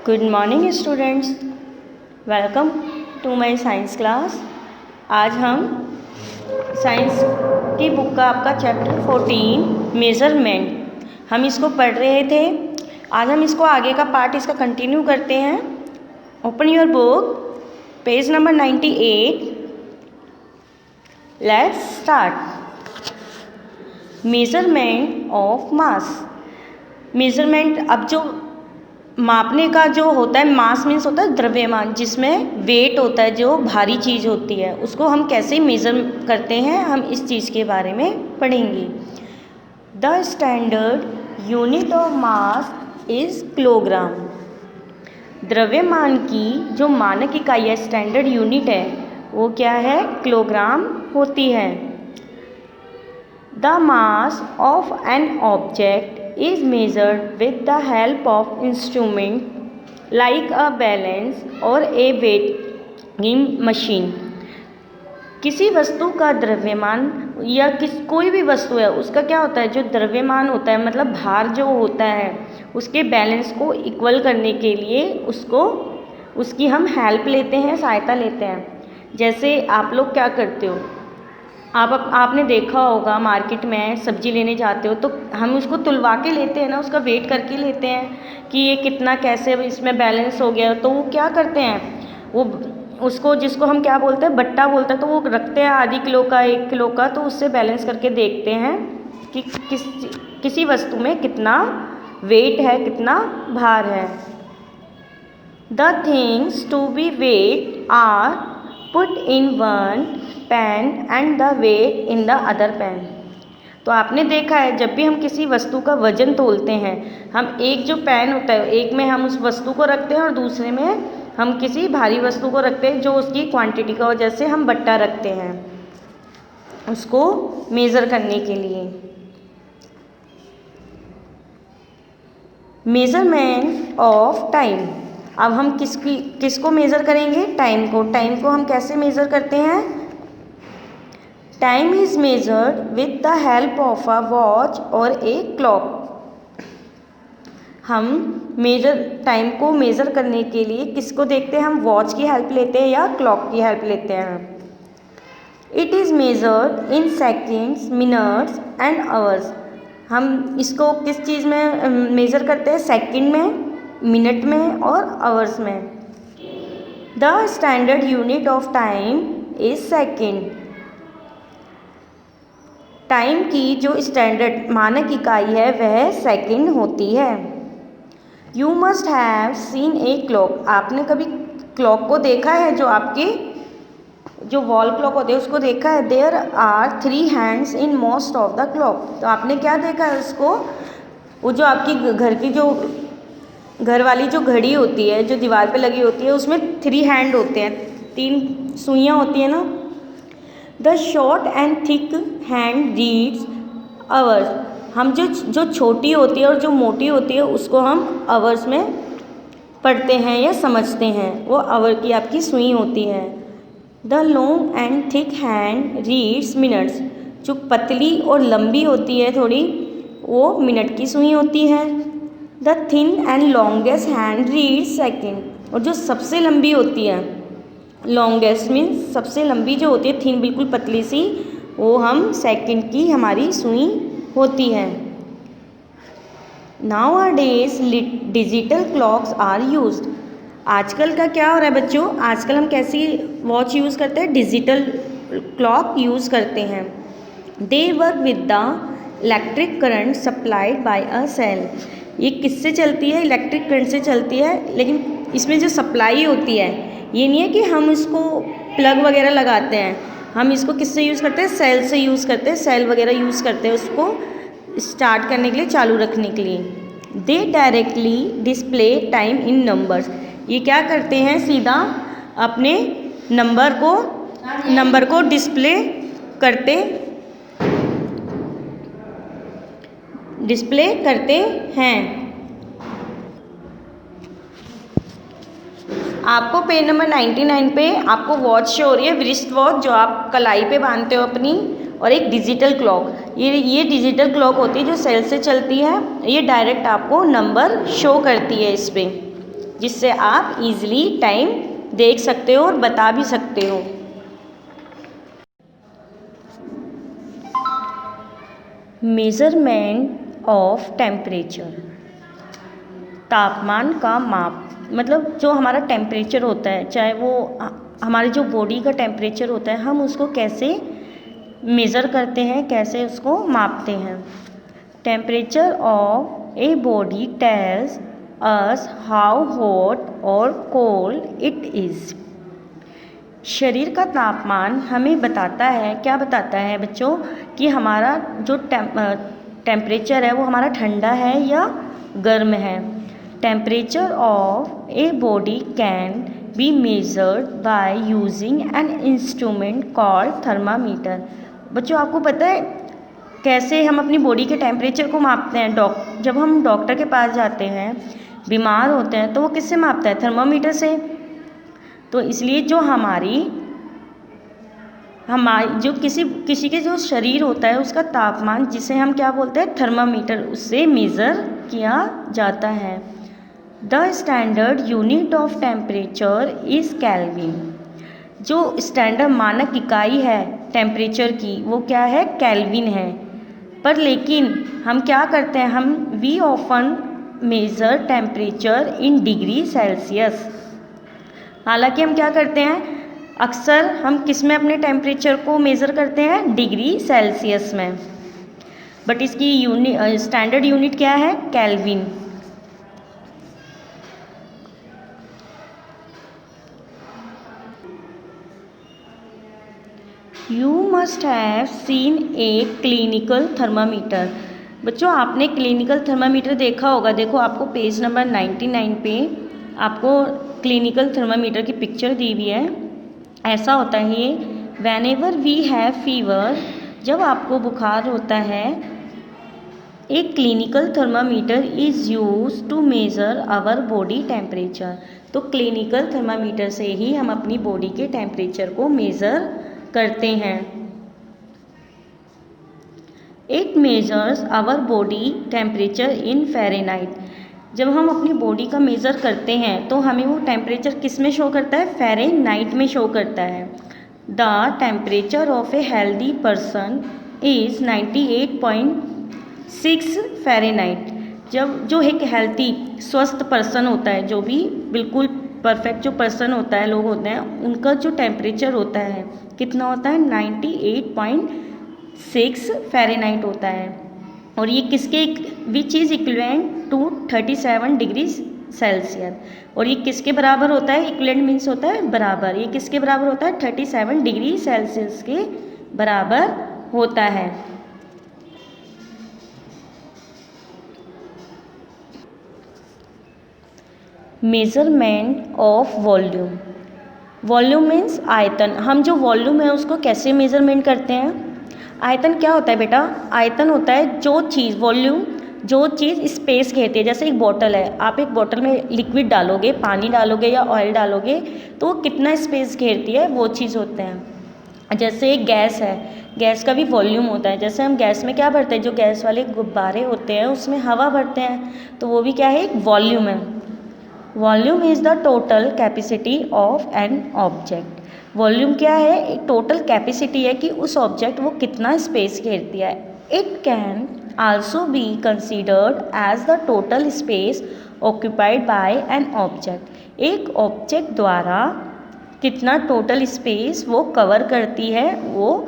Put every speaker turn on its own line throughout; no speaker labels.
Good morning students, welcome to my science class. आज हम science की बुक का आपका चैप्टर 14 मेज़रमेंट हम इसको पढ़ रहे थे। आज हम इसको आगे का पार्ट इसका कंटिन्यू करते हैं। Open your book, page number 98। Let's start. Measurement of mass. Measurement, अब जो मापने का जो होता है, मास मीन्स होता है द्रव्यमान, जिसमें वेट होता है, जो भारी चीज़ होती है, उसको हम कैसे मेज़र करते हैं, हम इस चीज़ के बारे में पढ़ेंगे। The standard unit of mass is kilogram. द्रव्यमान की जो मानक इकाई है, स्टैंडर्ड यूनिट है, वो क्या है? किलोग्राम होती है। The mass of an object is measured with the help of instrument like a balance or a weighing machine। किसी वस्तु का द्रव्यमान या कोई भी वस्तु है, उसका क्या होता है? जो द्रव्यमान होता है, मतलब भार जो होता है, उसके बैलेंस को इक्वल करने के लिए उसकी हम हेल्प लेते हैं, सहायता लेते हैं। जैसे आप लोग क्या करते हो, आपने देखा होगा मार्केट में सब्जी लेने जाते हो तो हम उसको तुलवा के लेते हैं ना, उसका वेट करके लेते हैं कि ये कितना, कैसे इसमें बैलेंस हो गया। तो वो क्या करते हैं, वो उसको, जिसको हम क्या बोलते हैं, बट्टा बोलते हैं, तो वो रखते हैं आधी किलो का, 1 किलो का, तो उससे बैलेंस करके देखते हैं कि किसी वस्तु में कितना वेट है, कितना भार है। The things to be weight are put in one pan and the weight in the other pan. तो आपने देखा है, जब भी हम किसी वस्तु का वजन तोलते हैं, हम एक जो पेन होता है, एक में हम उस वस्तु को रखते हैं और दूसरे में हम किसी भारी वस्तु को रखते हैं, जो उसकी क्वांटिटी का वजह से हम बट्टा रखते हैं उसको मेज़र करने के लिए। Measurement of time. अब हम किसको मेज़र करेंगे? टाइम को। टाइम को हम कैसे मेज़र करते हैं? Time is measured with the help of a watch और ए क्लॉक। हम टाइम को मेज़र करने के लिए किसको देखते हैं? हम वॉच की हेल्प लेते हैं या क्लॉक की हेल्प लेते हैं। It is measured in seconds, minutes and hours. हम इसको किस चीज़ में मेज़र करते हैं? सेकंड में, मिनट में और आवर्स में। The standard unit of time is second. Time की जो स्टैंडर्ड मानक इकाई है वह सेकंड होती है। You must have seen a clock. आपने कभी क्लॉक को देखा है? जो आपके जो वॉल क्लॉक होते हैं उसको देखा है? There are 3 hands in most of the clock. तो आपने क्या देखा है उसको? वो जो आपकी घर की जो घर वाली जो घड़ी होती है, जो दीवार पे लगी होती है, उसमें 3 हैंड होते हैं, 3 सुइयाँ होती हैं ना। The short and thick hand reads hours. हम जो छोटी होती है और जो मोटी होती है उसको हम आवर्स में पढ़ते हैं या समझते हैं, वो आवर की आपकी सुई होती है। The long and thick hand reads minutes. जो पतली और लंबी होती है थोड़ी, वो मिनट की सुई होती है। The thin and longest hand reads second. और जो सबसे लंबी होती है, लॉन्गेस्ट मीन्स सबसे लंबी जो होती है, थिन बिल्कुल पतली सी, वो हम सेकंड की हमारी सुई होती है। Nowadays digital clocks are used. आजकल का क्या हो रहा है बच्चों? आजकल हम कैसी वॉच यूज़ करते हैं? डिजिटल क्लॉक यूज़ करते हैं। They work with the electric current supplied by a cell. ये किससे चलती है? इलेक्ट्रिक करंट से चलती है, लेकिन इसमें जो सप्लाई होती है, ये नहीं है कि हम इसको प्लग वगैरह लगाते हैं। हम इसको किससे यूज़ करते हैं? सेल से यूज़ करते हैं, सेल वगैरह यूज़ करते हैं उसको स्टार्ट करने के लिए, चालू रखने के लिए। दे directly display time in numbers. ये क्या करते हैं? सीधा अपने नंबर को डिस्प्ले करते हैं। आपको पेज नंबर 99 पे आपको वॉच शो हो रही है, रिस्ट वॉच, जो आप कलाई पे बांधते हो अपनी, और एक डिजिटल क्लॉक। ये डिजिटल क्लॉक होती है जो सेल से चलती है। ये डायरेक्ट आपको नंबर शो करती है इस पर। जिससे आप इजीली टाइम देख सकते हो और बता भी सकते हो। मेज़रमेंट ऑफ टेम्परेचर, तापमान का माप, मतलब जो हमारा टेम्परेचर होता है, चाहे वो हमारे जो बॉडी का टेम्परेचर होता है, हम उसको कैसे मेज़र करते हैं, कैसे उसको मापते हैं। Temperature of a body tells us how hot और कोल्ड इट इज़। शरीर का तापमान हमें बताता है, क्या बताता है बच्चों, कि हमारा जो टेम्परेचर है वो हमारा ठंडा है या गर्म है। Temperature of a body can be measured by using an instrument called thermometer. बच्चों आपको पता है कैसे हम अपनी बॉडी के टेम्परेचर को मापते हैं? जब हम डॉक्टर के पास जाते हैं, बीमार होते हैं, तो वो किससे मापता है? थर्मामीटर से। तो इसलिए जो हमारी जो किसी के जो शरीर होता है उसका तापमान, जिसे हम क्या बोलते हैं? थर्मामीटर, उससे मेज़र किया जाता है। The standard unit of temperature is kelvin. जो स्टैंडर्ड मानक इकाई है टेम्परेचर की वो क्या है? केल्विन है। पर लेकिन हम क्या करते हैं, we often measure temperature in degree Celsius. हालांकि हम क्या करते हैं, अक्सर हम किस में अपने टेम्परेचर को मेज़र करते हैं? डिग्री सेल्सियस में। बट इसकी स्टैंडर्ड यूनिट क्या है? Kelvin. You must have seen a clinical thermometer. बच्चों आपने क्लिनिकल थर्मामीटर देखा होगा। देखो आपको पेज नंबर 99 पे आपको क्लिनिकल थर्मामीटर की पिक्चर दी हुई है। ऐसा होता है ये, whenever we have fever, जब आपको बुखार होता है, एक clinical thermometer is use to measure our body temperature. तो क्लिनिकल थर्मामीटर से ही हम अपनी बॉडी के टेम्परेचर को मेज़र करते हैं। It measures our body temperature in Fahrenheit. जब हम अपनी बॉडी का मेज़र करते हैं तो हमें वो टेम्परेचर किस में शो करता है? फ़ारेनहाइट में शो करता है। The temperature of a healthy person is 98.6 Fahrenheit. जब जो एक हेल्थी स्वस्थ पर्सन होता है, जो भी बिल्कुल परफेक्ट जो पर्सन होता है, लोग होते हैं, उनका जो टेम्परेचर होता है कितना होता है? 98.6 फ़ारेनहाइट होता है। और ये किसके which is equivalent to 37 degree Celsius. और ये किसके बराबर होता है? इक्विवेलेंट मीन्स होता है बराबर। ये किसके बराबर होता है? 37 डिग्री सेल्सियस के बराबर होता है। Measurement of volume. Volume means आयतन। हम जो वॉल्यूम है उसको कैसे मेज़रमेंट करते हैं? आयतन क्या होता है बेटा? आयतन होता है जो चीज़, वॉल्यूम जो चीज़ स्पेस घेरती है। जैसे एक बॉटल है, आप एक बॉटल में लिक्विड डालोगे, पानी डालोगे या ऑयल डालोगे तो कितना स्पेस घेरती है, वो चीज़ होते हैं। जैसे एक गैस है, गैस का भी वॉल्यूम होता है। जैसे हम गैस में क्या भरते हैं, जो गैस वाले गुब्बारे होते हैं उसमें हवा भरते हैं, तो वो भी क्या है? एक वॉल्यूम है। Volume is the total capacity of an object. Volume क्या है? एक टोटल कैपेसिटी है कि उस ऑब्जेक्ट वो कितना स्पेस घेरती है। It can also be considered as the total space occupied by an object. एक ऑब्जेक्ट द्वारा कितना टोटल स्पेस वो कवर करती है, वो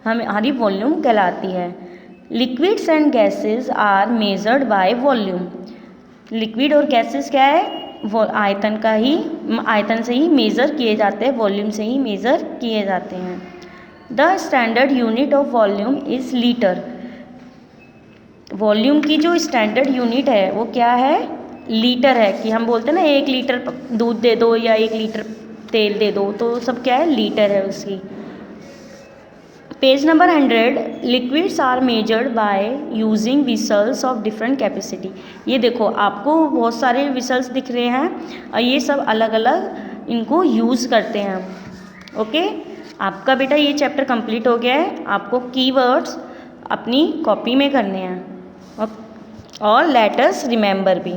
हमारी वॉल्यूम कहलाती है। Liquids and gases are measured by volume. Liquid और गैसेस क्या है? वो आयतन से ही मेज़र किए जाते हैं, वॉल्यूम से ही मेज़र किए जाते हैं। The standard unit of volume is litre. Volume की जो स्टैंडर्ड यूनिट है वो क्या है? लीटर है। कि हम बोलते हैं ना 1 लीटर दूध दे दो या 1 लीटर तेल दे दो, तो सब क्या है? लीटर है उसकी। Page number 100, liquids are measured by using vessels of different capacity. ये देखो आपको बहुत सारे विसल्स दिख रहे हैं और ये सब अलग अलग इनको यूज़ करते हैं। ओके, आपका बेटा ये चैप्टर कंप्लीट हो गया है। आपको कीवर्ड्स अपनी कॉपी में करने हैं और लेटर्स रिमेंबर भी।